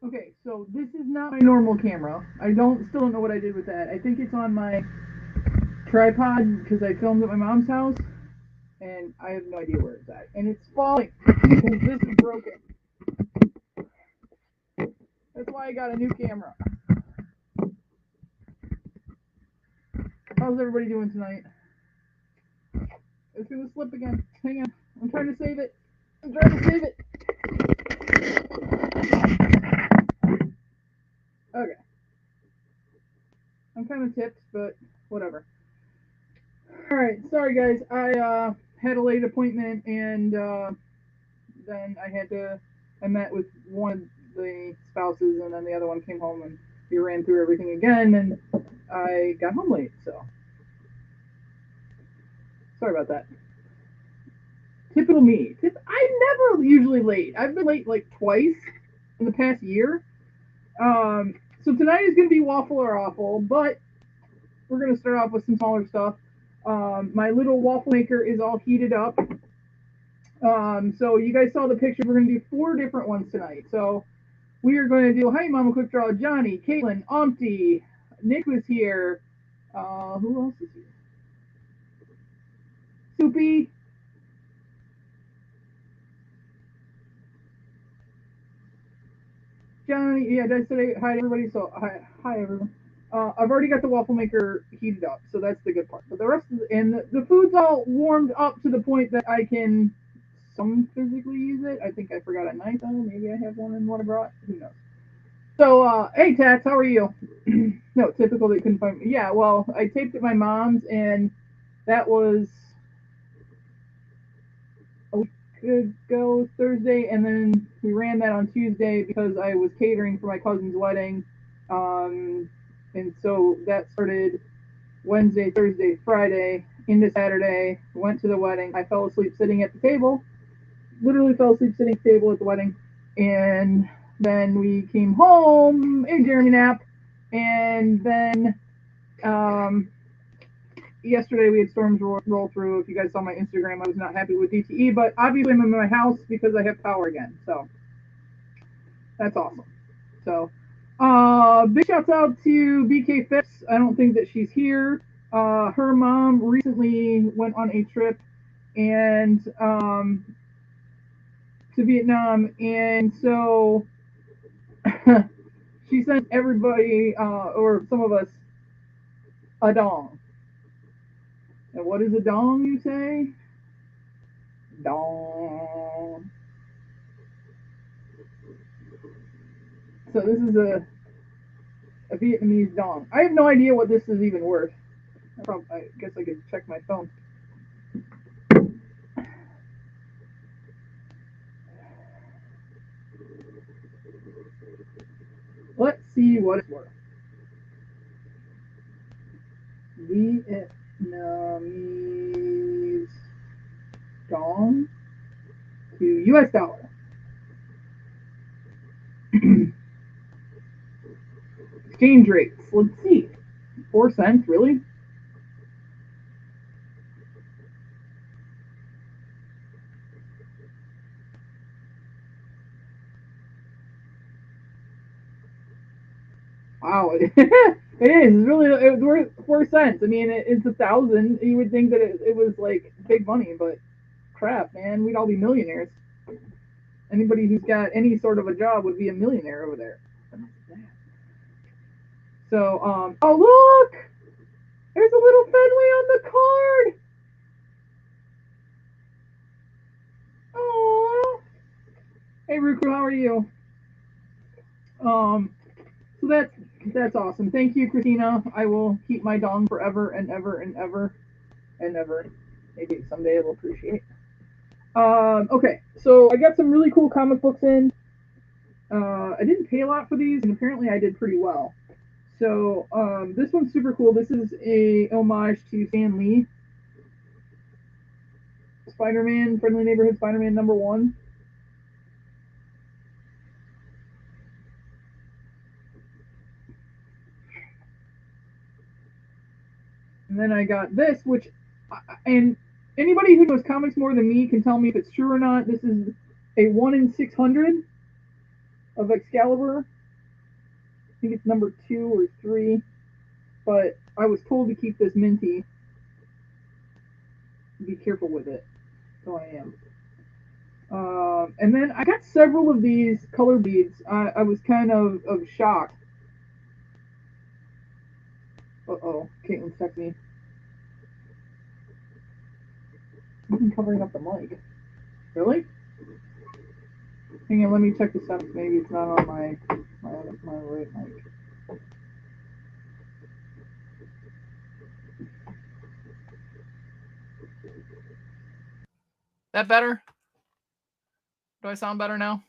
Okay, so this is not my normal camera. I still don't know what I did with that. I think it's on my tripod because I filmed at my mom's house, and I have no idea where it's at. And it's falling because this is broken. That's why I got a new camera. How's everybody doing tonight? It's gonna slip again. Hang on. I'm trying to save it. I'm trying to save it. Okay. I'm kind of tipped, but whatever. All right. Sorry, guys. I had a late appointment, and then I met with one of the spouses, and then the other one came home, and we ran through everything again, and I got home late. So sorry about that. Typical me. I'm never usually late. I've been late like twice in the past year. So tonight is going to be waffle or awful, but we're going to start off with some smaller stuff. My little waffle maker is all heated up. So you guys saw the picture. We're going to do 4 different ones tonight. So we are going to do Hi Mama Quick Draw, Johnny, Caitlin, Omti, Nick was here. Who else is here? Soupy. Johnny, yeah, did I say hi to everybody? So hi everyone. I've already got the waffle maker heated up, so that's the good part. But the rest of the food's all warmed up to the point that I can some physically use it. I think I forgot a knife though. Maybe I have one in what I brought. Who knows? So, hey Tats, how are you? No, typical that you couldn't find me. Yeah, well, I taped at my mom's, and that was a week ago Thursday, and then we ran that on Tuesday because I was catering for my cousin's wedding, and so that started Wednesday, Thursday, Friday into Saturday. Went to the wedding. I fell asleep sitting at the table. Literally fell asleep sitting at the table at the wedding, and then we came home, a Jeremy nap, and then um, yesterday we had storms roll through. If you guys saw my Instagram, I was not happy with DTE, but obviously I'm in my house because I have power again. So that's awesome. So big shouts out to BK Phipps. I don't think that she's here. Her mom recently went on a trip and to Vietnam, and so she sent everybody or some of us a dong. And what is a dong, you say? Dong. So this is a Vietnamese dong. I have no idea what this is even worth. I guess I could check my phone. Let's see what it's worth. Vietnamese dong to US dollar. Exchange rates. Let's see. 4 cents, really? Wow, it is. It's really it's worth 4 cents. I mean, it's 1,000. You would think that it was like big money, but crap, man, we'd all be millionaires. Anybody who's got any sort of a job would be a millionaire over there. So, oh look, there's a little Fenway on the card. Oh, hey Ruku, how are you? Um, so that's awesome. Thank you, Christina. I will keep my dong forever and ever and ever and ever. Maybe someday I will appreciate. Okay, so I got some really cool comic books in. I didn't pay a lot for these, and apparently I did pretty well. So this one's super cool. This is a homage to Stan Lee, Spider-Man, Friendly Neighborhood Spider-Man #1. And then I got this, which, and anybody who knows comics more than me can tell me if it's true or not. This is a 1 in 600 of Excalibur. think it's number 2 or 3. But I was told to keep this minty. Be careful with it. So I am. And then I got several of these color beads. I was kind of shocked. Uh-oh, Caitlin's texting me. I'm covering up the mic. Really? Hang on, let me check the settings. Maybe it's not on my right mic. That better? Do I sound better now?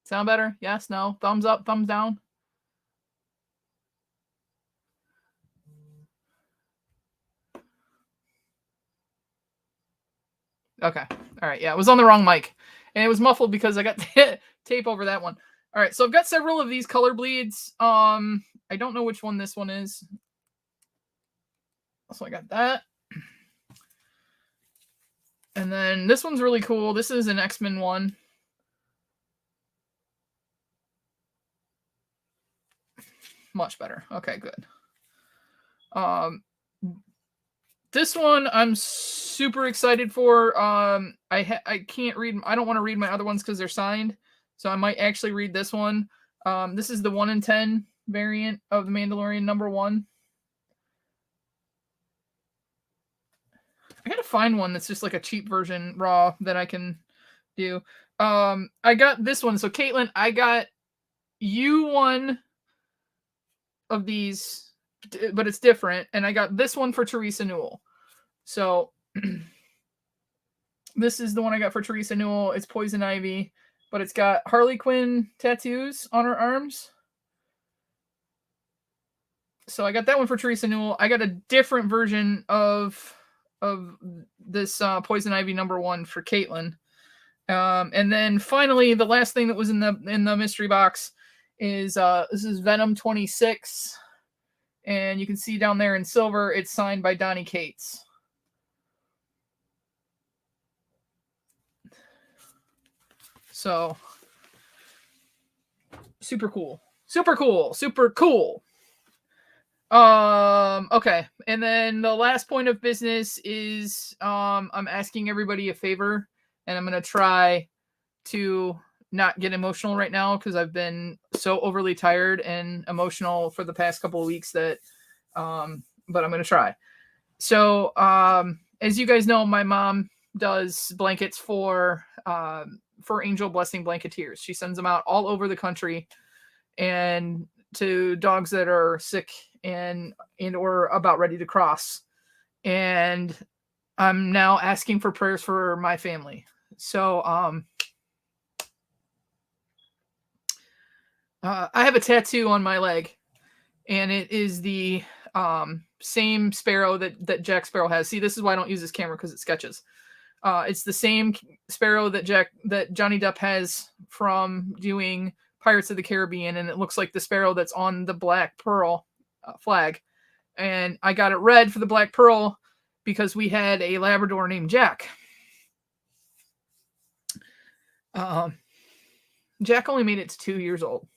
Sound better? Yes, no? Thumbs up, thumbs down? Okay. All right. Yeah, it was on the wrong mic. And it was muffled because I got tape over that one. All right. So I've got several of these color bleeds. I don't know which one this one is. So I got that. And then this one's really cool. This is an X-Men one. Much better. Okay, good. This one I'm super excited for. I can't read. I don't want to read my other ones because they're signed. So I might actually read this one. This is the 1 in 10 variant of the Mandalorian #1. I gotta find one that's just like a cheap version raw that I can do. I got this one. So Caitlin, I got you one of these, but it's different, and I got this one for Teresa Newell. So this is the one I got for Teresa Newell. It's Poison Ivy, but it's got Harley Quinn tattoos on her arms. So I got that one for Teresa Newell. I got a different version of this Poison Ivy #1 for Caitlin. And then finally, the last thing that was in the mystery box is this is Venom 26, and you can see down there in silver, it's signed by Donny Cates. So super cool. Okay, and then the last point of business is I'm asking everybody a favor, and I'm gonna try to not get emotional right now because I've been so overly tired and emotional for the past couple of weeks that but I'm gonna try. So as you guys know, my mom does blankets for Angel Blessing Blanketeers. She sends them out all over the country and to dogs that are sick and or about ready to cross. And I'm now asking for prayers for my family. So I have a tattoo on my leg, and it is the same sparrow that Jack Sparrow has. See, this is why I don't use this camera, because it sketches. It's the same sparrow that Johnny Depp has from doing Pirates of the Caribbean, and it looks like the sparrow that's on the Black Pearl flag. And I got it red for the Black Pearl because we had a Labrador named Jack. Jack only made it to 2 years old,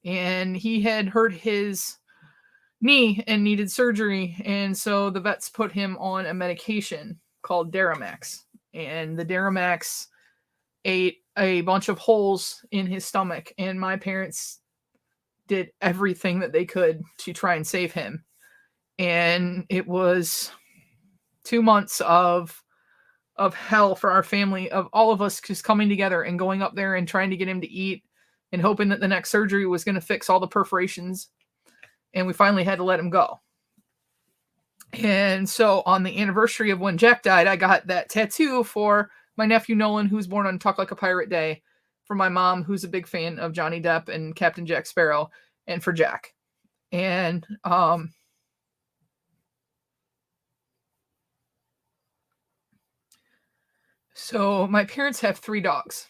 and he had hurt his knee and needed surgery, and so the vets put him on a medication called Deramax, and the Deramax ate a bunch of holes in his stomach, and my parents did everything that they could to try and save him. And it was 2 months of hell for our family, of all of us just coming together and going up there and trying to get him to eat and hoping that the next surgery was going to fix all the perforations. And we finally had to let him go. And so on the anniversary of when Jack died, I got that tattoo for my nephew Nolan, who was born on Talk Like a Pirate Day, for my mom, who's a big fan of Johnny Depp and Captain Jack Sparrow, and for Jack. And so my parents have 3 dogs.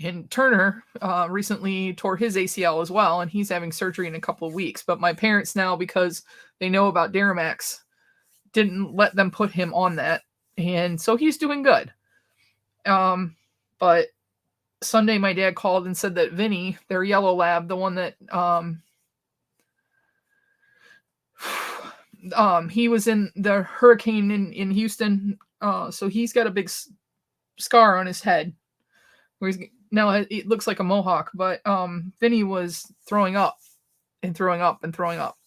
And Turner recently tore his ACL as well, and he's having surgery in a couple of weeks. But my parents now, because they know about Deramax, didn't let them put him on that. And so he's doing good. But Sunday, my dad called and said that Vinny, their yellow lab, the one that he was in the hurricane in Houston, so he's got a big scar on his head where now it looks like a mohawk, but Vinny was throwing up and throwing up and throwing up,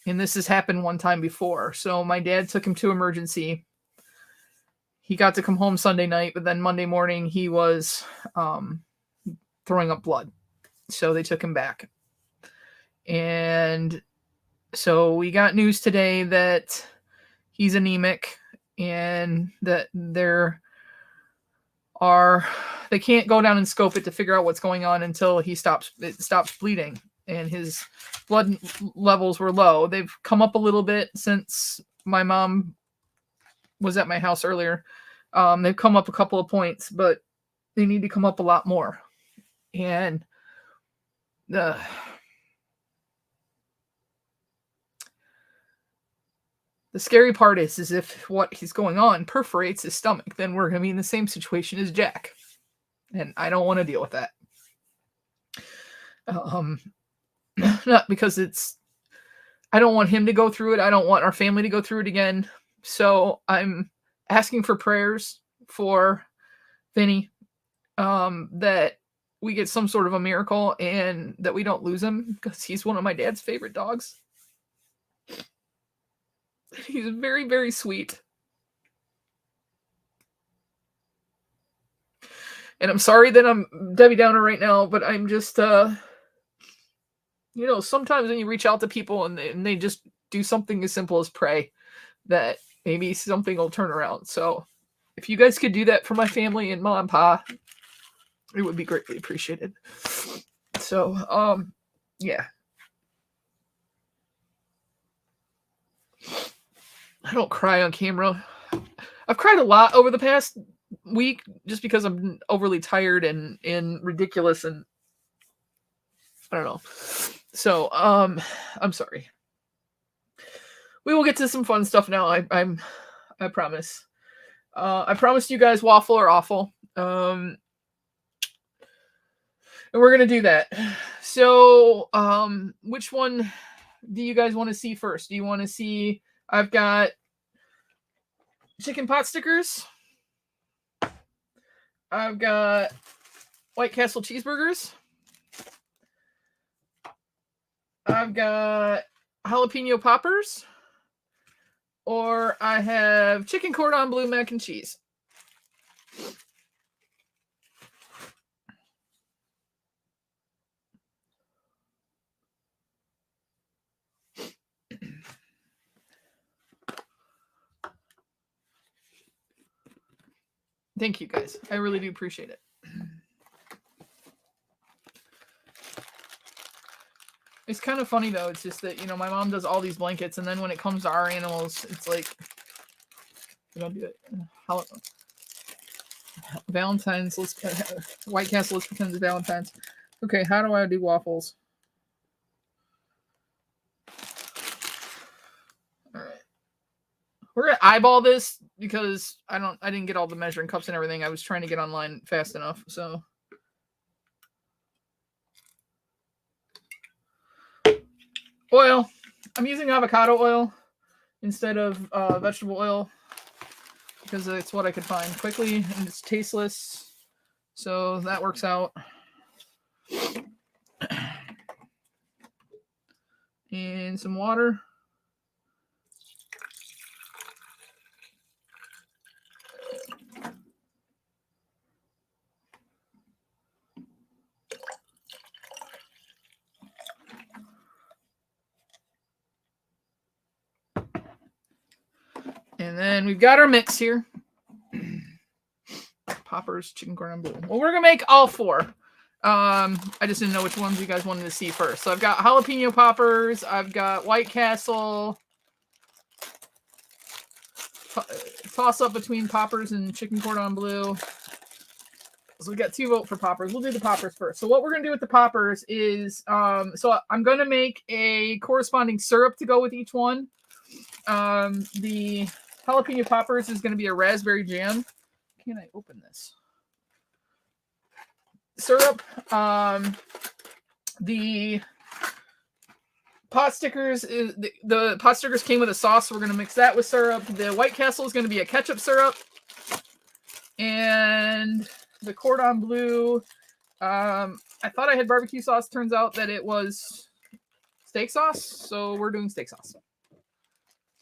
and this has happened one time before. So my dad took him to emergency. He got to come home Sunday night, but then Monday morning he was throwing up blood, so they took him back. And so we got news today that he's anemic and that they can't go down and scope it to figure out what's going on until it stops bleeding, and his blood levels were low. They've come up a little bit since my mom was at my house earlier. They've come up a couple of points, but they need to come up a lot more. And the scary part is if what he's going on perforates his stomach, then we're going to be in the same situation as Jack. And I don't want to deal with that. Not because I don't want him to go through it. I don't want our family to go through it again. So I'm asking for prayers for Vinny, that we get some sort of a miracle and that we don't lose him, because he's one of my dad's favorite dogs. He's very, very sweet. And I'm sorry that I'm Debbie Downer right now, but I'm just, sometimes when you reach out to people and they just do something as simple as pray, that maybe something will turn around. So if you guys could do that for my family and Mom and Pa, it would be greatly appreciated. So, yeah. I don't cry on camera. I've cried a lot over the past week just because I'm overly tired and ridiculous, and I don't know. So, I'm sorry. We will get to some fun stuff now. I promise. I promised you guys Waffle or Awful. And we're going to do that. So, which one do you guys want to see first? Do you want to see, I've got chicken pot stickers. I've got White Castle cheeseburgers. I've got jalapeno poppers. Or I have chicken cordon bleu mac and cheese. Thank you, guys. I really do appreciate it. It's kind of funny, though. It's just that, my mom does all these blankets, and then when it comes to our animals, it's like, we don't do it. Valentine's, White Castle, let's pretend it's Valentine's. Okay, how do I do waffles? All right. We're gonna eyeball this because I didn't get all the measuring cups and everything. I was trying to get online fast enough, so. Oil. I'm using avocado oil instead of vegetable oil because it's what I could find quickly, and it's tasteless, so that works out. And some water. And then we've got our mix here. Poppers, chicken cordon bleu. Well, we're going to make all four. I just didn't know which ones you guys wanted to see first. So I've got jalapeno poppers. I've got White Castle. Toss up between poppers and chicken cordon bleu. So we got 2 votes for poppers. We'll do the poppers first. So what we're going to do with the poppers is, so I'm going to make a corresponding syrup to go with each one. The jalapeno poppers is going to be a raspberry jam. Can I open this? Syrup. The pot stickers the pot stickers came with a sauce, so we're going to mix that with syrup. The White Castle is going to be a ketchup syrup. And the cordon bleu, I thought I had barbecue sauce. Turns out that it was steak sauce, so we're doing steak sauce.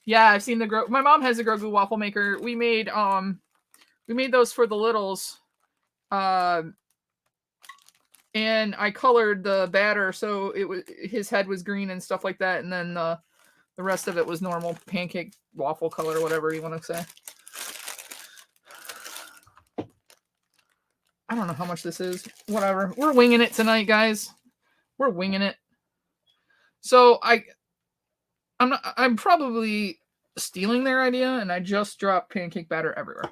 Yeah, I've seen my mom has a Grogu waffle maker. We made those for the littles. And I colored the batter so his head was green and stuff like that, and then the rest of it was normal pancake waffle color, whatever you want to say. I don't know how much this is. Whatever. We're winging it tonight, guys. We're winging it. So I'm probably stealing their idea, and I just dropped pancake batter everywhere.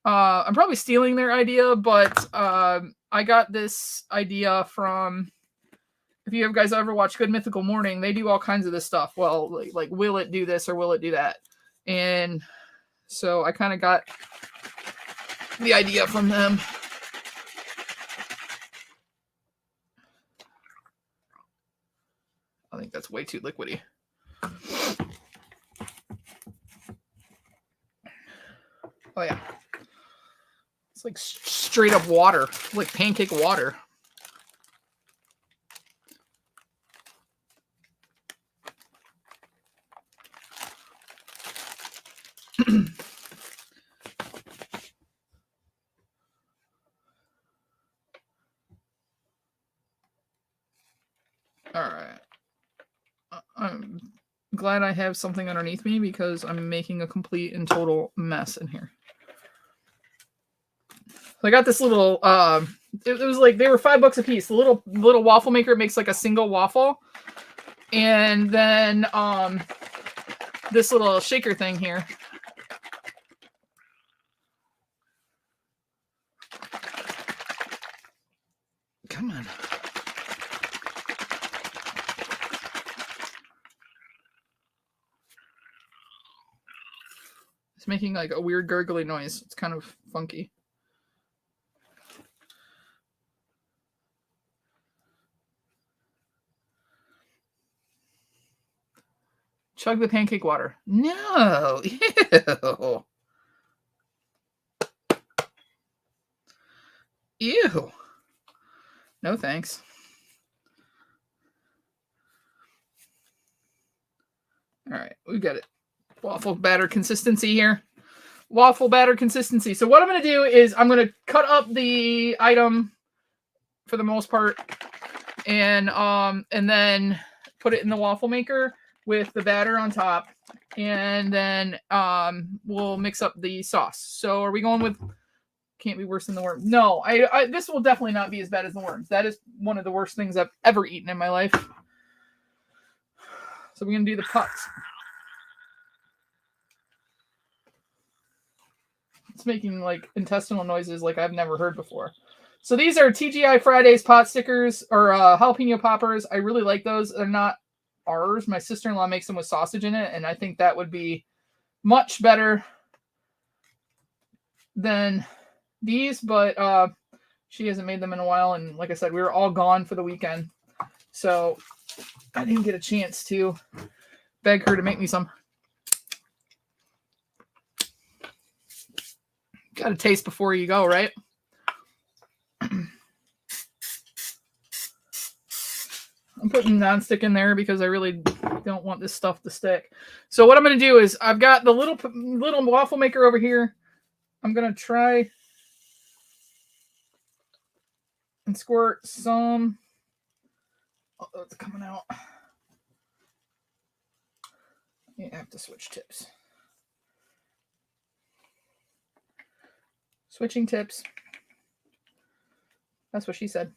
I'm probably stealing their idea, but I got this idea from, if you guys ever watch Good Mythical Morning, they do all kinds of this stuff. Well, like will it do this or will it do that? And so I kind of got the idea from them. I think that's way too liquidy. Oh yeah. It's like straight up water, like pancake water. All right. I'm glad I have something underneath me because I'm making a complete and total mess in here. I got this little it was like they were $5 a piece. The little waffle maker makes like a single waffle. And then this little shaker thing here. Come on. It's making like a weird gurgly noise. It's kind of funky. Chug the pancake water. No. Ew. Ew. No thanks. All right, we got it. Waffle batter consistency here. Waffle batter consistency. So what I'm going to do is I'm going to cut up the item for the most part and then put it in the waffle maker with the batter on top, and then we'll mix up the sauce. So are we going with can't be worse than the worms? No, I this will definitely not be as bad as the worms. That is one of the worst things I've ever eaten in my life. So we're going to do the pucks. It's making like intestinal noises like I've never heard before. So these are TGI Fridays pot stickers or jalapeno poppers. I really like those. They're not ours. My sister-in-law makes them with sausage in it, and I think that would be much better than these, but she hasn't made them in a while, and like I said, we were all gone for the weekend, so I didn't get a chance to beg her to make me some. Gotta taste before you go, right? I'm putting nonstick in there because I really don't want this stuff to stick. So what I'm going to do is I've got the little waffle maker over here. I'm going to try and squirt some. Oh, it's coming out. You have to switch tips. Switching tips. That's what she said.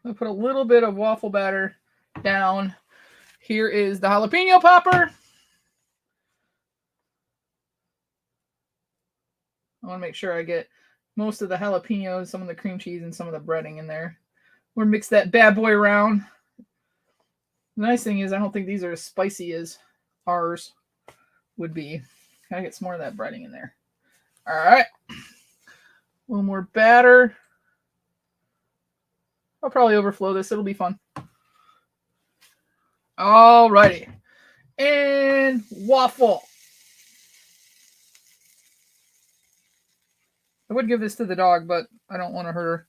I'm going to put a little bit of waffle batter down. Here is the jalapeno popper. I want to make sure I get most of the jalapenos, some of the cream cheese, and some of the breading in there. We'll mix that bad boy around. The nice thing is I don't think these are as spicy as ours would be. Gotta get some more of that breading in there. All right. A little more batter. I'll probably overflow this. It'll be fun. All righty. And waffle. I would give this to the dog, but I don't want to hurt her.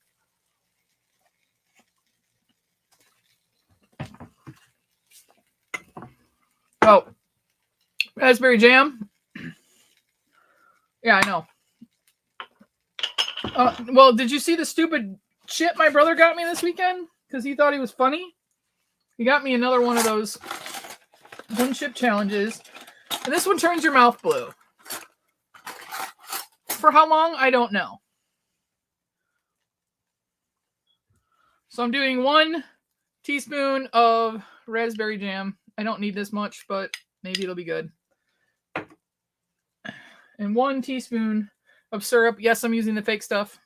Oh. Raspberry jam. Yeah, I know. Well, did you see the stupid shit my brother got me this weekend? Because he thought he was funny. He got me another one of those one chip challenges. And this one turns your mouth blue. For how long? I don't know. So I'm doing 1 teaspoon of raspberry jam. I don't need this much, but maybe it'll be good. And 1 teaspoon of syrup. Yes, I'm using the fake stuff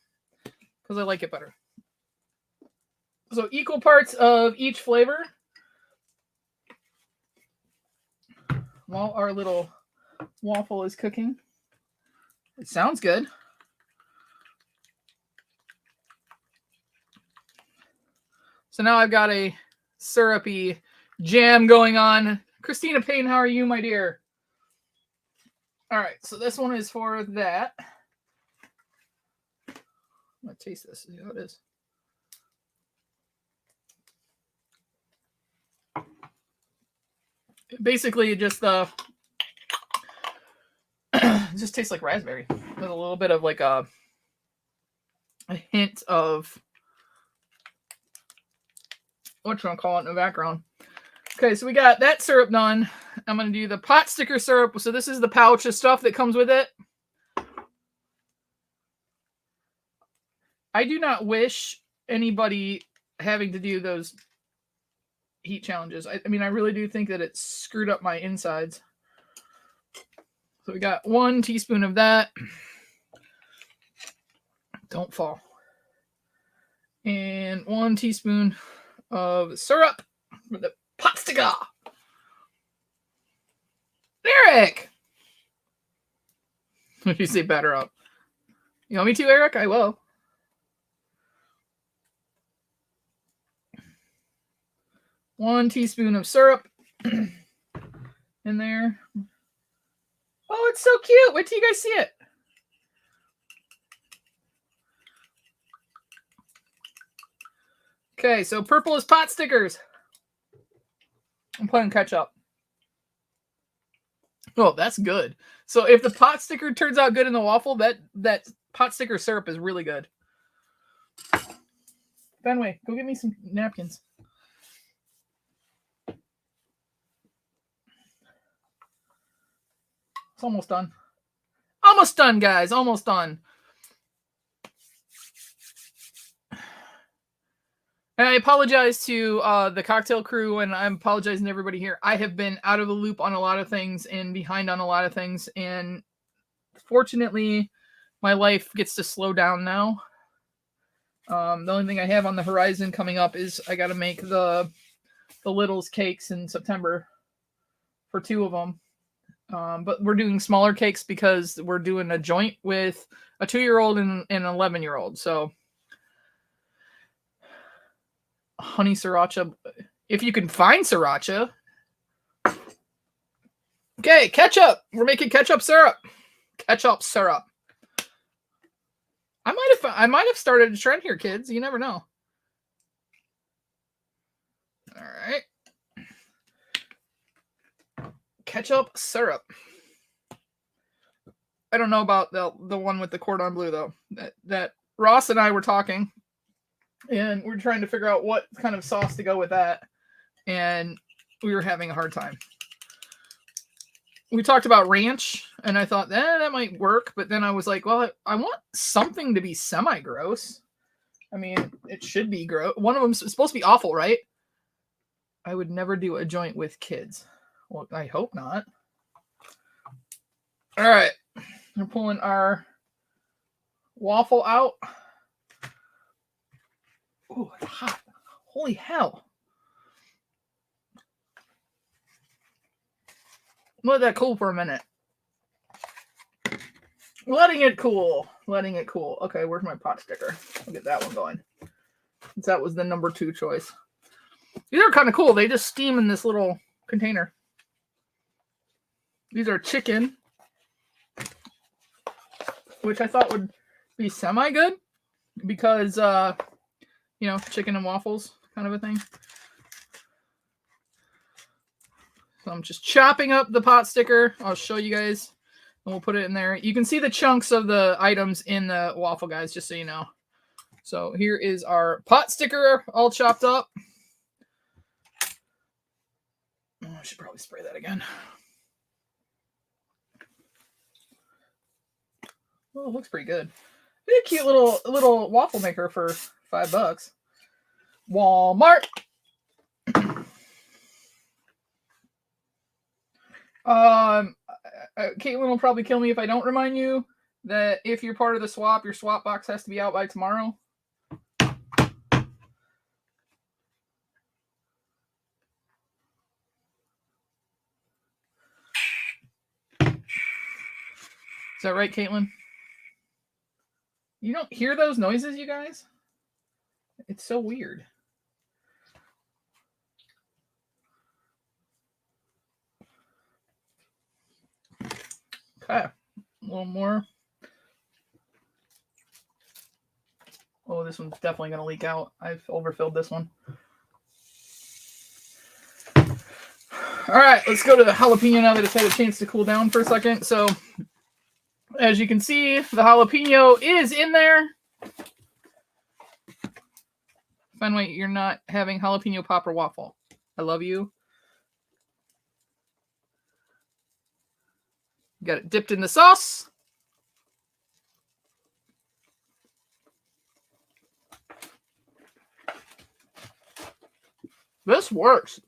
because I like it better. So equal parts of each flavor. While our little waffle is cooking. It sounds good. So now I've got a syrupy jam going on. Christina Payne, how are you, my dear? All right, so this one is for that. I'm going to taste this, see how it is. Basically, just it just tastes like raspberry with a little bit of like a hint of what you want to call it in the background. Okay, so we got that syrup done. I'm going to do the pot sticker syrup. So this is the pouch of stuff that comes with it. I do not wish anybody having to do those heat challenges. I mean, I really do think that it screwed up my insides. So we got 1 teaspoon of that. Don't fall. And 1 teaspoon of syrup for the pot sticker. Eric! If you say batter up. You want me to, Eric? I will. One teaspoon of syrup in there. Oh, it's so cute. Wait till you guys see it. Okay, so purple is pot stickers. I'm putting ketchup. Oh, that's good. So if the pot sticker turns out good in the waffle, that pot sticker syrup is really good. Fenway, go get me some napkins. It's almost done. Almost done, guys. Almost done. And I apologize to the cocktail crew, and I'm apologizing to everybody here. I have been out of the loop on a lot of things and behind on a lot of things. And fortunately, my life gets to slow down now. The only thing I have on the horizon coming up is I got to make the Littles cakes in September for 2 of them. But we're doing smaller cakes because we're doing a joint with a 2-year-old and an 11-year-old. So honey sriracha, if you can find sriracha. Okay, ketchup. We're making ketchup syrup. Ketchup syrup. I might have started a trend here, kids. You never know. All right. Ketchup syrup. I don't know about the one with the cordon bleu though. That Ross and I were talking, and we're trying to figure out what kind of sauce to go with that, and we were having a hard time. We talked about ranch, and I thought that might work, but then I was like, well, I want something to be semi-gross. I mean, it should be gross. One of them is supposed to be awful, right? I would never do a joint with kids. Well, I hope not. All right. We're pulling our waffle out. Oh, it's hot. Holy hell. Let that cool for a minute. Letting it cool. Okay, where's my pot sticker? I'll get that one going. Since that was the number 2 choice. These are kind of cool. They just steam in this little container. These are chicken, which I thought would be semi-good because, chicken and waffles kind of a thing. So I'm just chopping up the pot sticker. I'll show you guys, and we'll put it in there. You can see the chunks of the items in the waffle, guys, just so you know. So here is our pot sticker all chopped up. Oh, I should probably spray that again. Oh, it looks pretty good. Be a cute little waffle maker for $5. Walmart. Caitlin will probably kill me if I don't remind you that if you're part of the swap, your swap box has to be out by tomorrow. Is that right, Caitlin? You don't hear those noises, you guys? It's so weird. Okay, a little more. Oh, this one's definitely going to leak out. I've overfilled this one. All right, let's go to the jalapeno now that it's had a chance to cool down for a second. So, as you can see, the jalapeno is in there. Fenway, you're not having jalapeno pop or waffle. I love you. Got it dipped in the sauce. This works.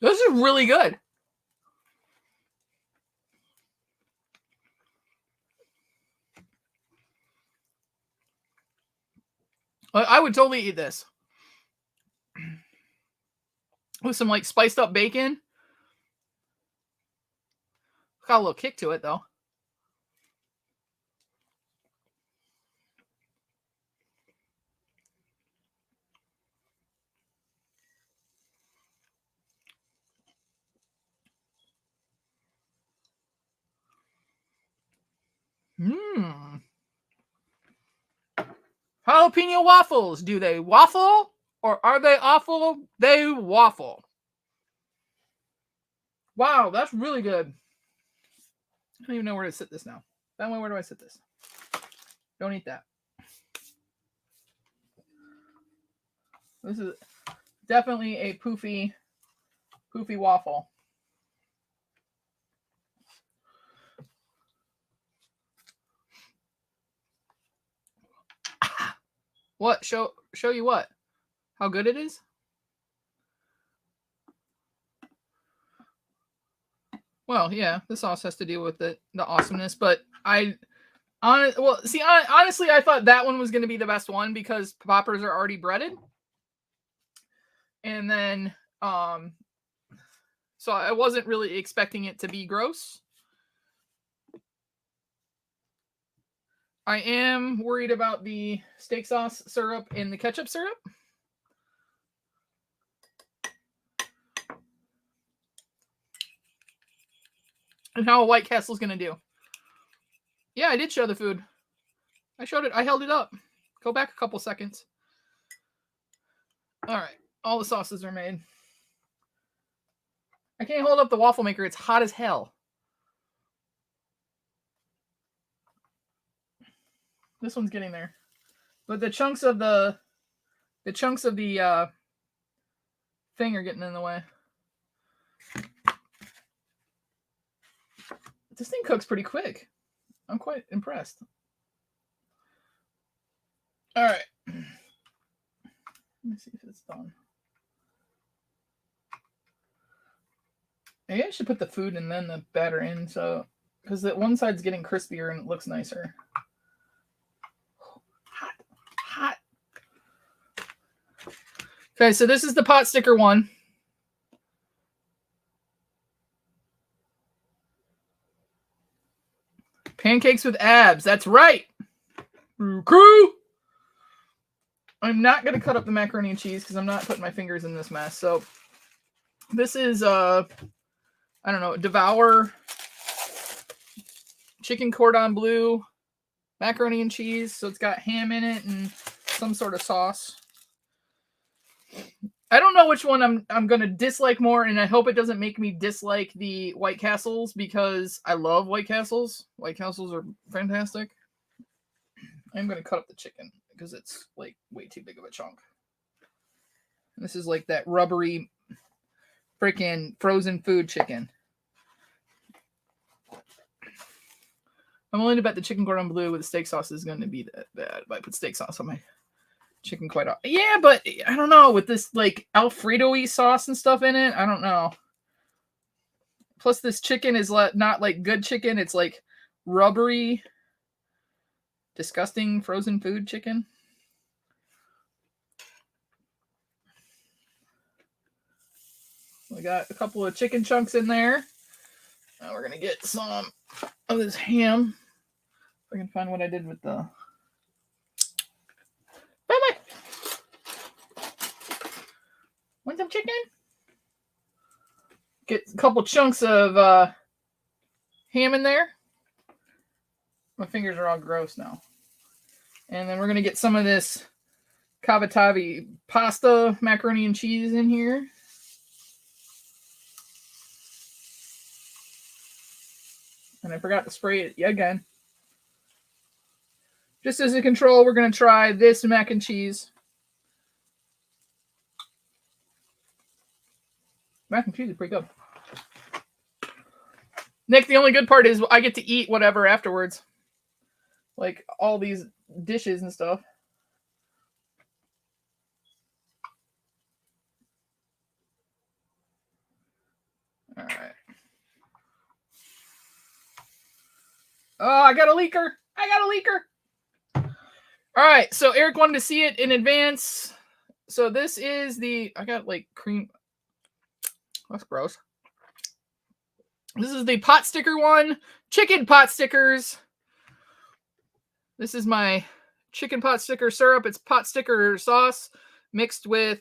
This is really good. I would totally eat this. With some like spiced up bacon. Got a little kick to it though. Jalapeno waffles. Do they waffle or are they awful? They waffle. Wow, that's really good. I don't even know where to sit this now. That way, where do I sit this? Don't eat that. This is definitely a poofy waffle. What? Show you what? How good it is? Well, yeah, the sauce has to deal with the awesomeness, but honestly, I thought that one was going to be the best one because poppers are already breaded. And then, so I wasn't really expecting it to be gross. I am worried about the steak sauce syrup and the ketchup syrup. And how a White Castle's going to do. Yeah, I did show the food. I showed it. I held it up. Go back a couple seconds. All right. All the sauces are made. I can't hold up the waffle maker. It's hot as hell. This one's getting there. But the chunks of the thing are getting in the way. This thing cooks pretty quick. I'm quite impressed. All right. Let me see if it's done. Maybe I should put the food and then the batter in, so because the one side's getting crispier and it looks nicer. Okay, so this is the pot sticker one. Pancakes with abs. That's right. Crew. I'm not going to cut up the macaroni and cheese because I'm not putting my fingers in this mess. So this is, I don't know, Devour chicken cordon bleu macaroni and cheese. So it's got ham in it and some sort of sauce. I don't know which one I'm going to dislike more, and I hope it doesn't make me dislike the White Castles because I love White Castles. White Castles are fantastic. I'm going to cut up the chicken because it's like way too big of a chunk. This is like that rubbery freaking frozen food chicken. I'm willing to bet the chicken cordon bleu with the steak sauce is going to be that bad if I put steak sauce on my chicken quite often. Yeah, but I don't know. With this like Alfredo-y sauce and stuff in it, I don't know. Plus this chicken is not like good chicken. It's like rubbery, disgusting frozen food chicken. We got a couple of chicken chunks in there. Now we're going to get some of this ham. If I can find what I did with the... Bye-bye! Want some chicken? Get a couple chunks of ham in there. My fingers are all gross now. And then we're going to get some of this cavatappi pasta macaroni and cheese in here. And I forgot to spray it again. Just as a control, we're going to try this mac and cheese. Mac and cheese is pretty good. Nick, the only good part is I get to eat whatever afterwards. Like all these dishes and stuff. All right. Oh, I got a leaker. All right. So Eric wanted to see it in advance. So this is I got like cream. That's gross. This is the pot sticker one. Chicken pot stickers. This is my chicken pot sticker syrup. It's pot sticker sauce mixed with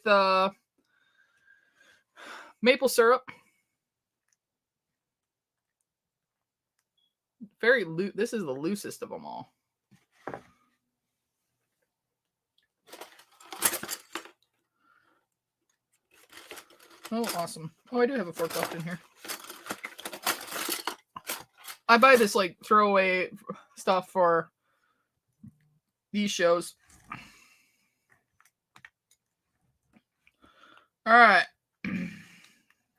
maple syrup. Very loose. This is the loosest of them all. Oh, awesome. Oh, I do have a fork left in here. I buy this like throwaway stuff for these shows. All right.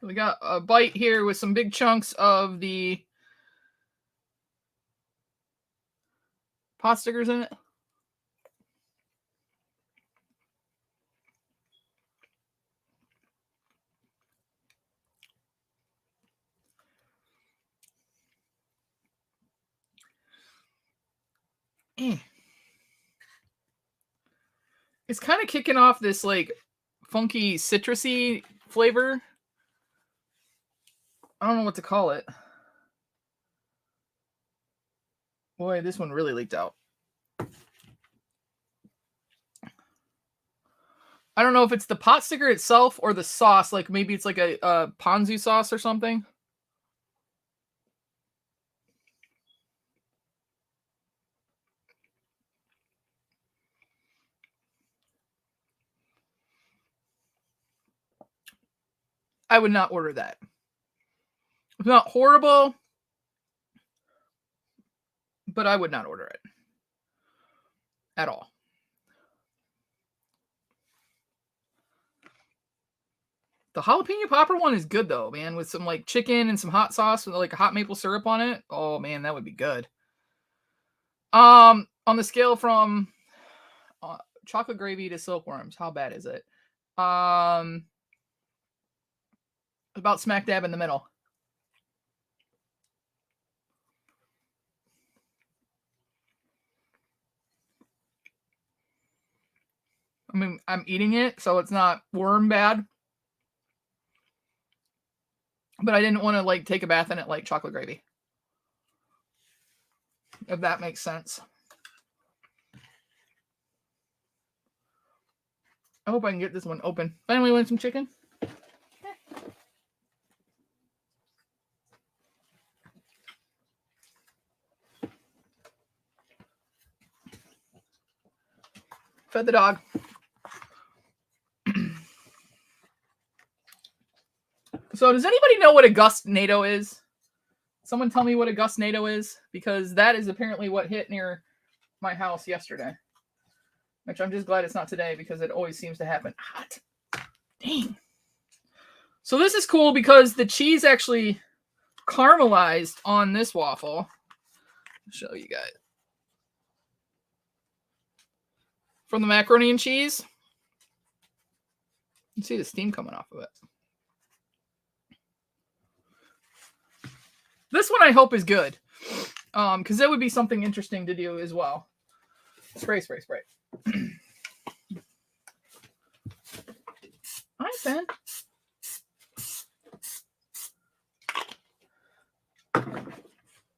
We got a bite here with some big chunks of the pot stickers in it. It's kind of kicking off this like funky citrusy flavor. I don't know what to call it. Boy, this one really leaked out. I don't know if it's the pot sticker itself or the sauce. Like maybe it's like a ponzu sauce or something. I would not order that. It's not horrible, but I would not order it at all. The jalapeno popper one is good though, man, with some like chicken and some hot sauce with like a hot maple syrup on it. Oh man, that would be good. On the scale from chocolate gravy to silkworms, how bad is it? About smack dab in the middle. I mean, I'm eating it, so it's not worm bad. But I didn't want to like take a bath in it like chocolate gravy. If that makes sense. I hope I can get this one open. Finally, want some chicken? Fed the dog. So does anybody know what a gust NATO is? Someone tell me what a gust NATO is, because that is apparently what hit near my house yesterday. Which I'm just glad it's not today, because it always seems to happen. Hot. Dang. So this is cool because the cheese actually caramelized on this waffle. I'll show you guys. From the macaroni and cheese. You can see the steam coming off of it. This one I hope is good. Because that would be something interesting to do as well. Spray, spray, spray. Hi, Ben.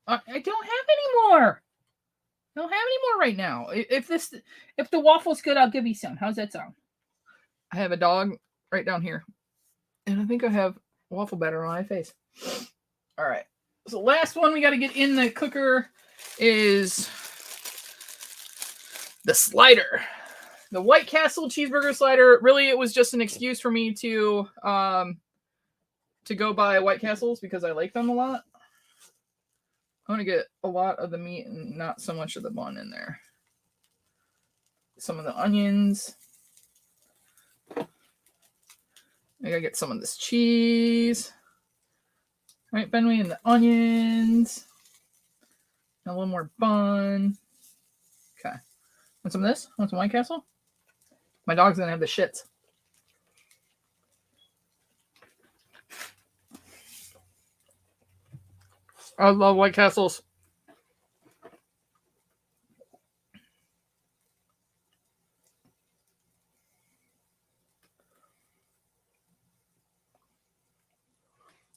I don't have any more. I don't have any more right now. If the waffle's good, I'll give you some. How's that sound? I have a dog right down here. And I think I have waffle batter on my face. All right. So last one we got to get in the cooker is the slider. The White Castle cheeseburger slider. Really, it was just an excuse for me to go buy White Castles because I like them a lot. I want to get a lot of the meat and not so much of the bun in there. Some of the onions. I gotta get some of this cheese. All right, Benway, and the onions. And a little more bun. Okay. Want some of this? Want some White Castle? My dog's gonna have the shits. I love White Castles.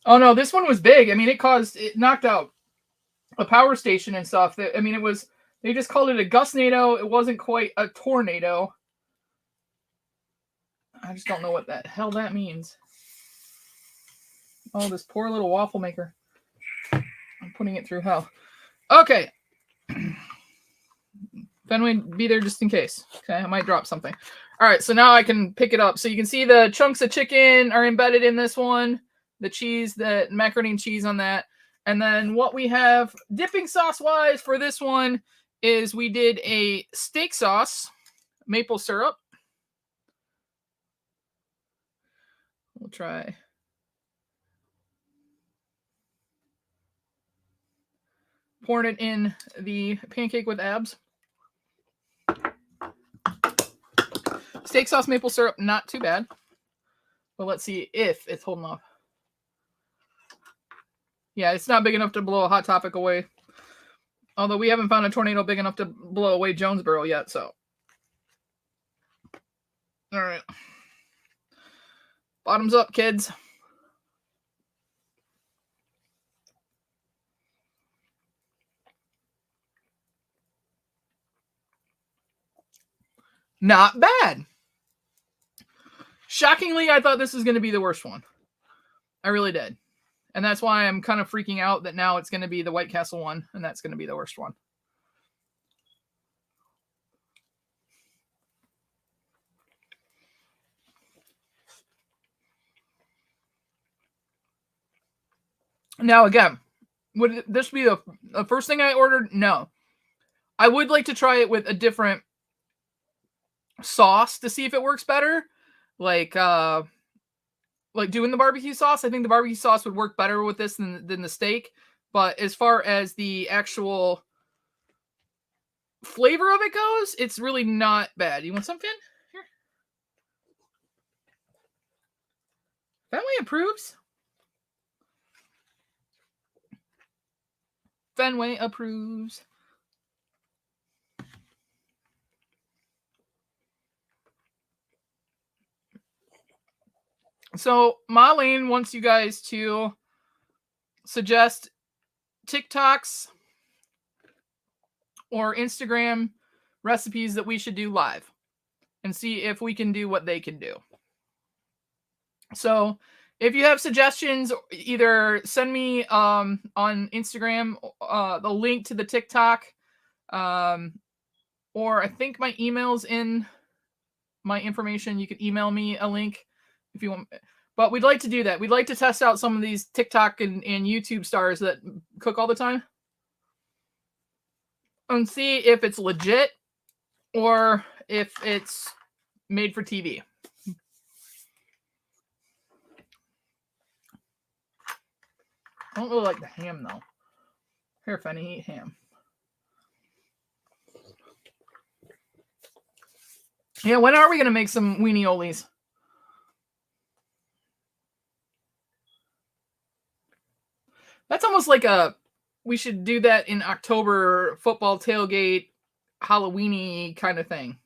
Oh no, this one was big. I mean, it knocked out a power station and stuff. They just called it a gustnado. It wasn't quite a tornado. I just don't know what the hell that means. Oh, this poor little waffle maker. I'm putting it through hell. Okay. Fenway, be there just in case. Okay, I might drop something. All right, so now I can pick it up. So you can see the chunks of chicken are embedded in this one. The cheese, the macaroni and cheese on that. And then what we have dipping sauce-wise for this one is we did a steak sauce, maple syrup. We'll try. Pouring it in the pancake with abs. Steak sauce, maple syrup, not too bad. But let's see if it's holding off. Yeah, it's not big enough to blow a Hot Topic away. Although we haven't found a tornado big enough to blow away Jonesboro yet, so. All right. Bottoms up, kids. Not bad. Shockingly, I thought this was going to be the worst one. I really did. And that's why I'm kind of freaking out that now it's going to be the White Castle one, and that's going to be the worst one. Now, again, would this be the first thing I ordered? No. I would like to try it with a different sauce to see if it works better. Like doing the barbecue sauce. I think the barbecue sauce would work better with this than the steak. But as far as the actual flavor of it goes, it's really not bad. You want some, Finn? Here. Fenway approves. Fenway approves. So Marlene wants you guys to suggest TikToks or Instagram recipes that we should do live and see if we can do what they can do. So if you have suggestions, either send me on Instagram the link to the TikTok, or I think my email's in my information. You can email me a link if you want. But we'd like to do that. We'd like to test out some of these TikTok and YouTube stars that cook all the time and see if it's legit or if it's made for TV. I don't really like the ham, though. Here, Fanny, eat ham. Yeah, when are we going to make some weenie-olies? That's almost like we should do that in October, football tailgate, Halloween-y kind of thing.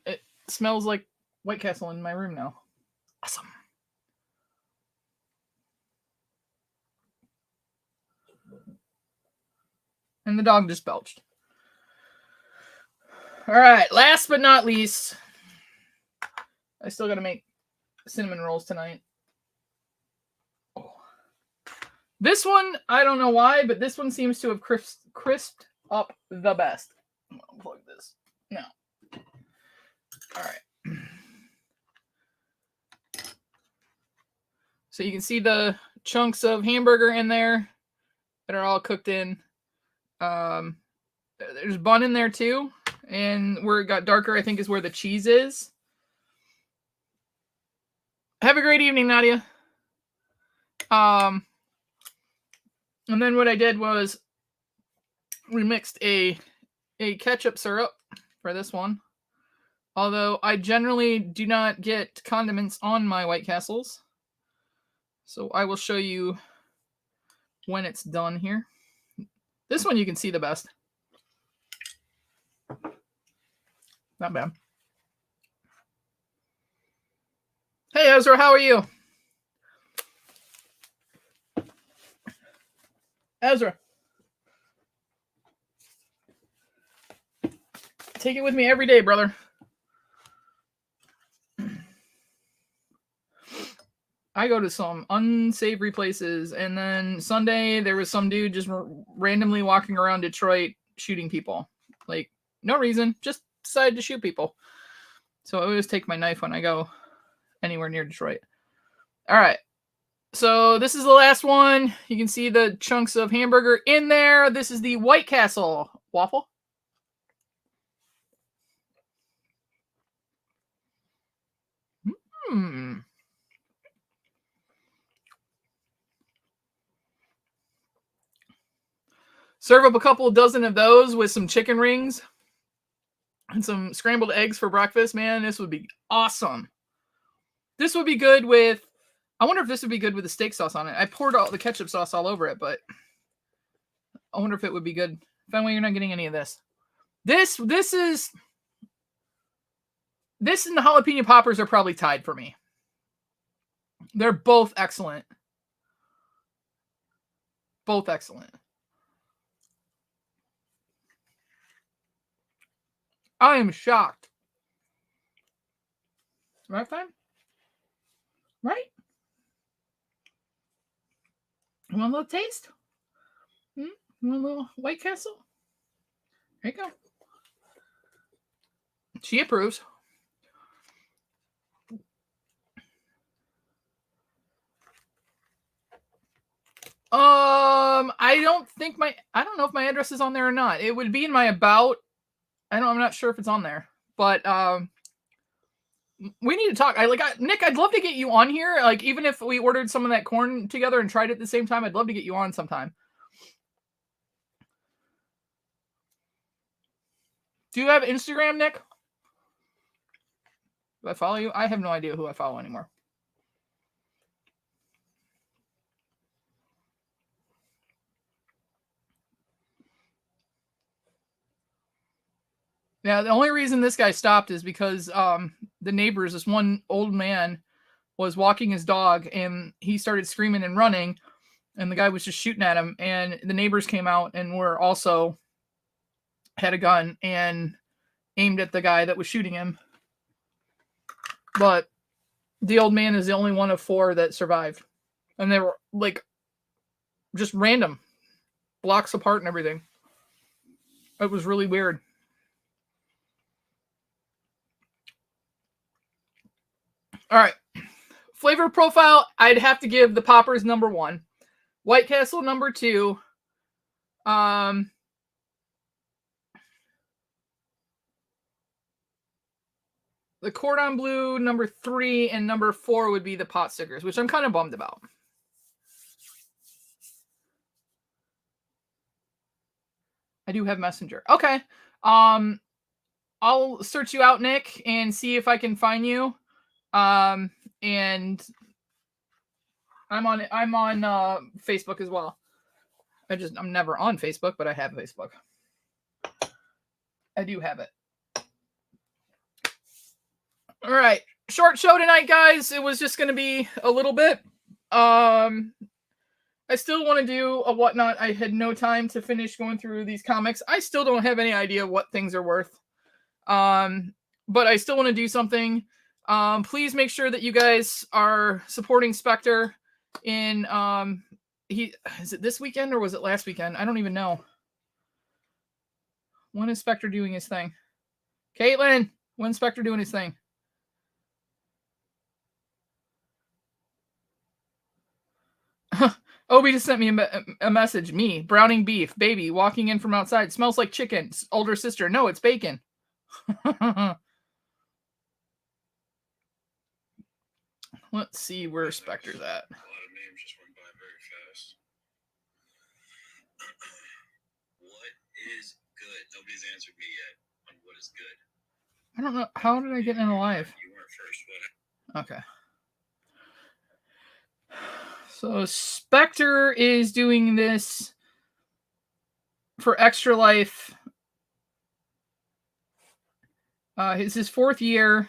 It smells like White Castle in my room now. Awesome. And the dog just belched. All right, last but not least, I still got to make cinnamon rolls tonight. Oh. This one, I don't know why, but this one seems to have crisped up the best. I'm going to unplug this now. All right. So you can see the chunks of hamburger in there that are all cooked in. There's bun in there too. And where it got darker, I think, is where the cheese is. Have a great evening, Nadia. And then what I did was we mixed a ketchup syrup for this one. Although I generally do not get condiments on my White Castles. So I will show you when it's done here. This one you can see the best. Not bad. Hey, Ezra, how are you? Ezra. Take it with me every day, brother. I go to some unsavory places, and then Sunday there was some dude just randomly walking around Detroit shooting people. Like, no reason, just decided to shoot people. So I always take my knife when I go anywhere near Detroit. All right. So this is the last one. You can see the chunks of hamburger in there. This is the White Castle waffle. Serve up a couple dozen of those with some chicken rings and some scrambled eggs for breakfast. Man, this would be awesome. This would be good with, I wonder if this would be good with the steak sauce on it. I poured all the ketchup sauce all over it, but I wonder if it would be good. Fenway, you're not getting any of this. This and the jalapeno poppers are probably tied for me. They're both excellent. Both excellent. I am shocked. Right, fine? Right? You want a little taste? You want a little White Castle? There you go. She approves. I don't know if my address is on there or not. It would be in my about. I'm not sure if it's on there, but we need to talk. Nick, I'd love to get you on here. Like, even if we ordered some of that corn together and tried it at the same time, I'd love to get you on sometime. Do you have Instagram, Nick? Do I follow you? I have no idea who I follow anymore. Yeah, the only reason this guy stopped is because the neighbors, this one old man, was walking his dog and he started screaming and running, and the guy was just shooting at him. And the neighbors came out and were also had a gun and aimed at the guy that was shooting him. But the old man is the only one of 4 that survived, and they were like just random, blocks apart and everything. It was really weird. All right. Flavor profile, I'd have to give the Poppers number 1. White Castle number 2. The Cordon Bleu number 3, and number 4 would be the pot stickers, which I'm kind of bummed about. I do have Messenger. Okay. I'll search you out, Nick, and see if I can find you. And I'm on Facebook as well. I'm never on Facebook, but I have Facebook. I do have it. All right. Short show tonight, guys. It was just going to be a little bit. I still want to do a whatnot. I had no time to finish going through these comics. I still don't have any idea what things are worth. But I still want to do something. Please make sure that you guys are supporting Spectre in is it this weekend or was it last weekend? I don't even know. When is Spectre doing his thing? Caitlin, when's Spectre doing his thing? Obi just sent me a message. Me, browning beef, baby, walking in from outside. Smells like chicken. Older sister. No, it's bacon. Let's see where Spectre's at. A lot of names just went by very fast. What is good? Nobody's answered me yet on what is good. I don't know. How did I get in alive? You weren't first. What? Okay. So Spectre is doing this for Extra Life. It's his 4th year.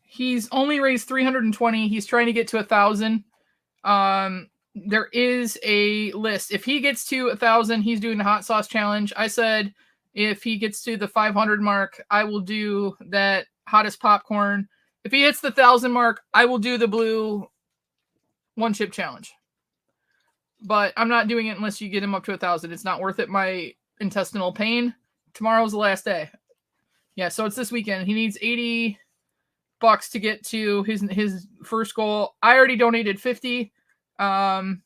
He's only raised 320. He's trying to get to 1,000. There is a list. If he gets to 1,000, he's doing the hot sauce challenge. I said if he gets to the 500 mark, I will do that hottest popcorn. If he hits the 1,000 mark, I will do the blue 1-chip challenge. But I'm not doing it unless you get him up to 1,000. It's not worth it. My intestinal pain. Tomorrow's the last day. Yeah, so it's this weekend. He needs $80 to get to his first goal. I already donated 50. So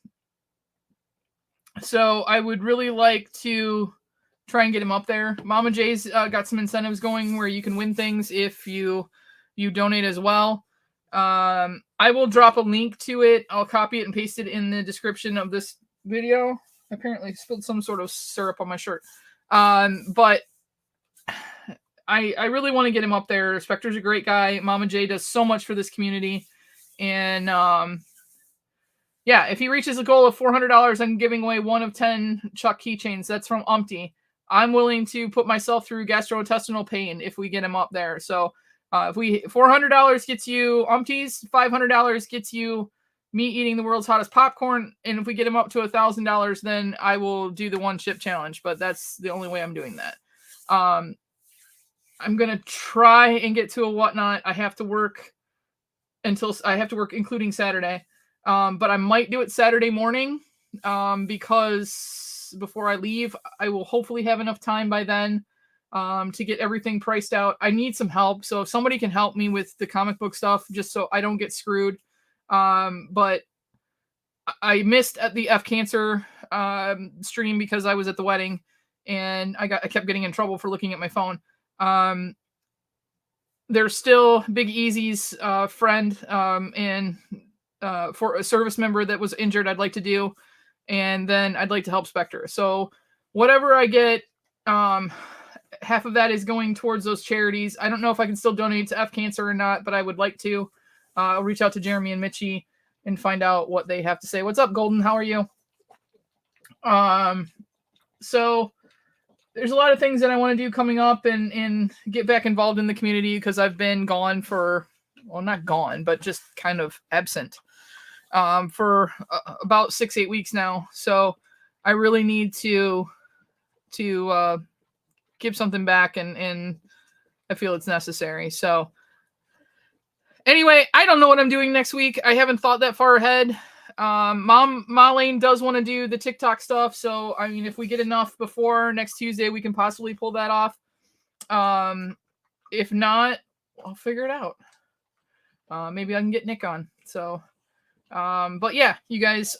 I would really like to try and get him up there. Mama J's got some incentives going where you can win things if you donate as well. I will drop a link to it. I'll copy it and paste it in the description of this video. Apparently spilled some sort of syrup on my shirt. But I really want to get him up there. Spectre's a great guy. Mama J does so much for this community. And yeah, if he reaches a goal of $400, I'm giving away 1 of 10 Chuck keychains. That's from Umpty. I'm willing to put myself through gastrointestinal pain if we get him up there. So if $400 gets you Umpties, $500 gets you me eating the world's hottest popcorn, and if we get him up to $1,000, then I will do the 1-chip challenge. But that's the only way I'm doing that. I'm gonna try and get to a whatnot. I have to work including Saturday. But I might do it Saturday morning because before I leave, I will hopefully have enough time by then to get everything priced out. I need some help. So if somebody can help me with the comic book stuff, just so I don't get screwed. But I missed at the F Cancer stream because I was at the wedding and I kept getting in trouble for looking at my phone. There's still Big Easy's friend and for a service member that was injured, I'd like to do. And then I'd like to help Spectre. So whatever I get, half of that is going towards those charities. I don't know if I can still donate to F Cancer or not, but I would like to. I'll reach out to Jeremy and Mitchie and find out what they have to say. What's up, Golden? How are you? So there's a lot of things that I want to do coming up and get back involved in the community because I've been gone for, well, not gone, but just kind of absent for about 6-8 weeks now. So I really need to give something back, and I feel it's necessary. So anyway, I don't know what I'm doing next week. I haven't thought that far ahead. Marlene does want to do the TikTok stuff. So, I mean, if we get enough before next Tuesday, we can possibly pull that off. If not, I'll figure it out. Maybe I can get Nick on. So, but yeah, you guys,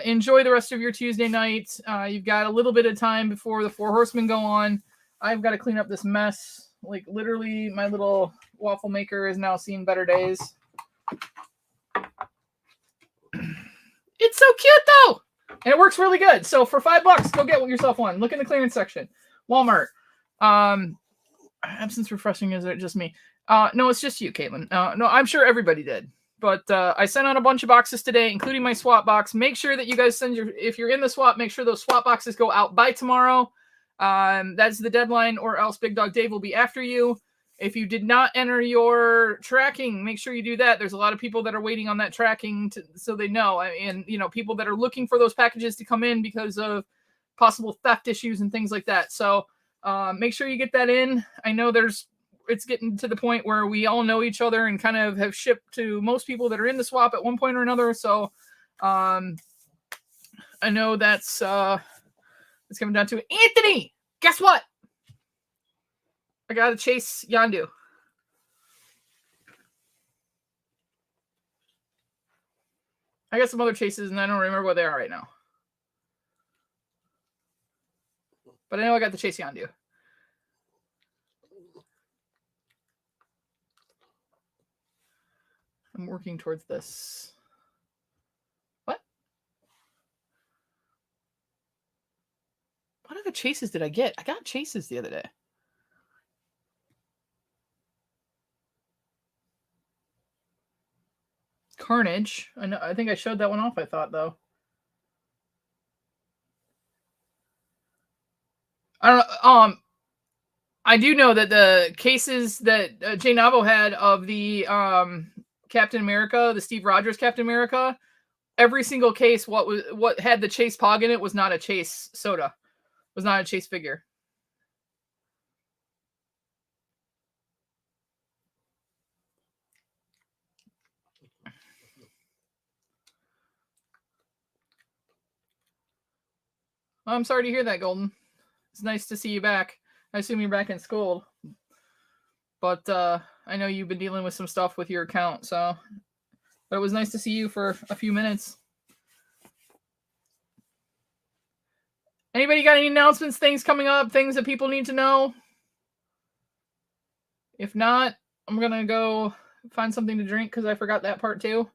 enjoy the rest of your Tuesday night. You've got a little bit of time before the Four Horsemen go on. I've got to clean up this mess. Like, literally, my little waffle maker is now seeing better days. It's so cute though, and it works really good. So for $5, go get yourself one. Look in the clearance section. Walmart. Absence refreshing. Is it just me? No, it's just you, Caitlin. No, I'm sure everybody did. But I sent out a bunch of boxes today, including my swap box. Make sure that you guys if you're in the swap, make sure those swap boxes go out by tomorrow. That's the deadline, or else Big Dog Dave will be after you. If you did not enter your tracking, make sure you do that. There's a lot of people that are waiting on that tracking so they know. And, people that are looking for those packages to come in because of possible theft issues and things like that. So make sure you get that in. I know it's getting to the point where we all know each other and kind of have shipped to most people that are in the swap at one point or another. So I know it's coming down to it. Anthony, guess what? I gotta chase Yandu. I got some other chases, and I don't remember what they are right now. But I know I got the chase Yandu. I'm working towards this. What? What other chases did I get? I got chases the other day. Carnage. I think I showed that one off, I thought, though. I don't know. I do know that the cases that Jay Navo had of the Captain America, the Steve Rogers Captain America, every single case, what had the Chase Pog in it was not a Chase soda. Was not a Chase figure. I'm sorry to hear that, Golden. It's nice to see you back. I assume you're back in school. But I know you've been dealing with some stuff with your account, so. But it was nice to see you for a few minutes. Anybody got any announcements, things coming up, things that people need to know? If not, I'm going to go find something to drink because I forgot that part too.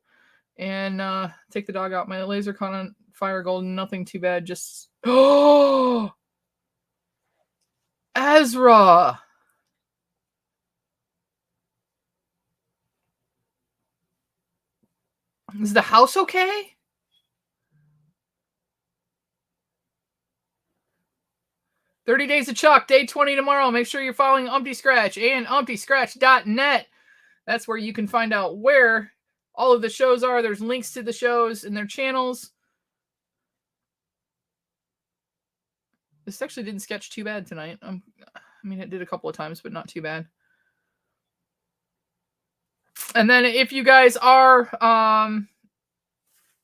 And take the dog out. My laser caught on fire, Golden. Nothing too bad. Just... Oh! Ezra! Is the house okay? "30 Days of Chuck, day 20 tomorrow. Make sure you're following Umpty Scratch and umptyscratch.net. That's where you can find out where all of the shows are. There's links to the shows and their channels. This actually didn't sketch too bad tonight. I mean, it did a couple of times, but not too bad. And then if you guys are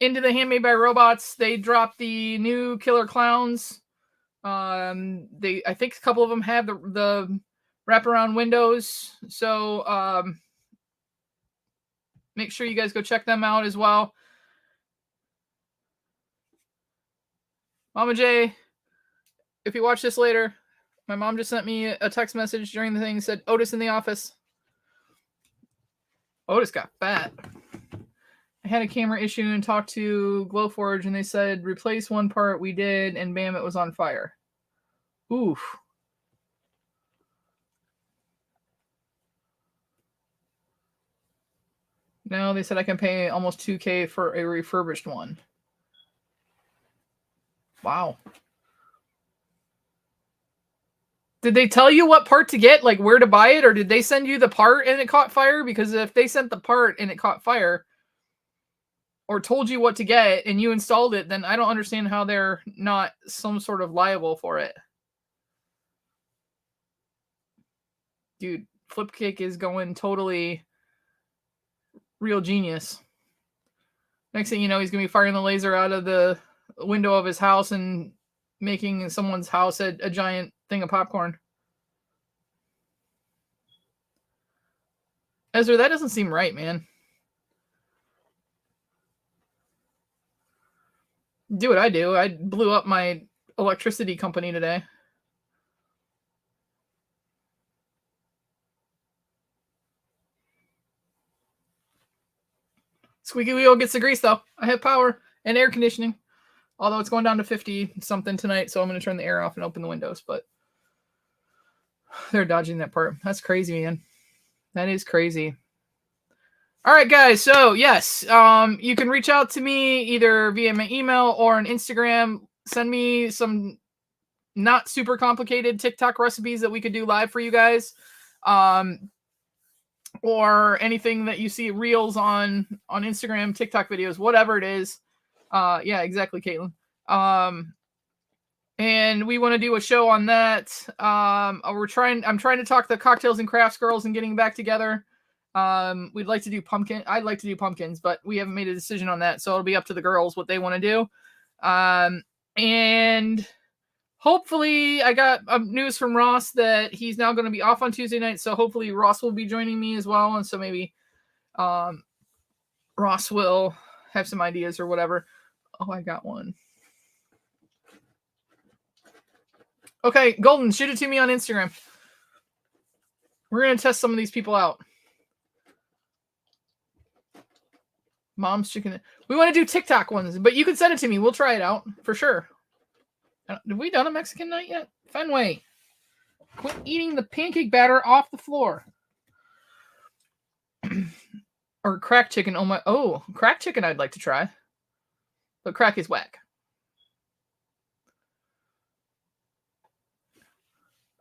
into the Handmade by Robots, they dropped the new Killer Clowns. I think a couple of them have the wraparound windows. So make sure you guys go check them out as well. Mama J, if you watch this later, my mom just sent me a text message during the thing that said Otis in the office. Otis got fat. I had a camera issue and talked to Glowforge, and they said replace one part. We did, and bam, it was on fire. Oof. No, they said I can pay almost $2,000 for a refurbished one. Wow. Did they tell you what part to get, like where to buy it, or did they send you the part and it caught fire? Because if they sent the part and it caught fire, or told you what to get and you installed it, then I don't understand how they're not some sort of liable for it. Dude, Flipkick is going totally real genius. Next thing you know, he's going to be firing the laser out of the window of his house and making someone's house a giant thing of popcorn. Ezra, that doesn't seem right, man. Do what I do. I blew up my electricity company today. Squeaky wheel gets the grease, though. I have power and air conditioning. Although it's going down to 50 something tonight, so I'm going to turn the air off and open the windows. But they're dodging that part. That's crazy, man. That is crazy. All right, guys. So, yes, you can reach out to me either via my email or on Instagram. Send me some not super complicated TikTok recipes that we could do live for you guys. Or anything that you see reels on Instagram, TikTok videos, whatever it is. Yeah, exactly, Caitlin. And we want to do a show on that. I'm trying to talk to Cocktails and Crafts girls and getting back together. We'd like to do pumpkin. I'd like to do pumpkins, but we haven't made a decision on that. So it'll be up to the girls what they want to do. And hopefully I got news from Ross that he's now going to be off on Tuesday night. So hopefully Ross will be joining me as well. And so maybe, Ross will have some ideas or whatever. Oh, I got one. Okay, Golden, shoot it to me on Instagram. We're going to test some of these people out. Mom's chicken. We want to do TikTok ones, but you can send it to me. We'll try it out for sure. Have we done a Mexican night yet? Fenway. Quit eating the pancake batter off the floor. Or crack chicken. Oh, crack chicken I'd like to try. But crack is whack.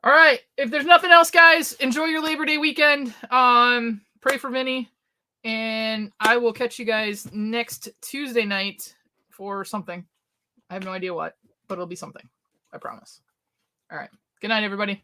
All right. If there's nothing else, guys, enjoy your Labor Day weekend. Pray for Vinny. And I will catch you guys next Tuesday night for something. I have no idea what, but it'll be something. I promise. All right. Good night, everybody.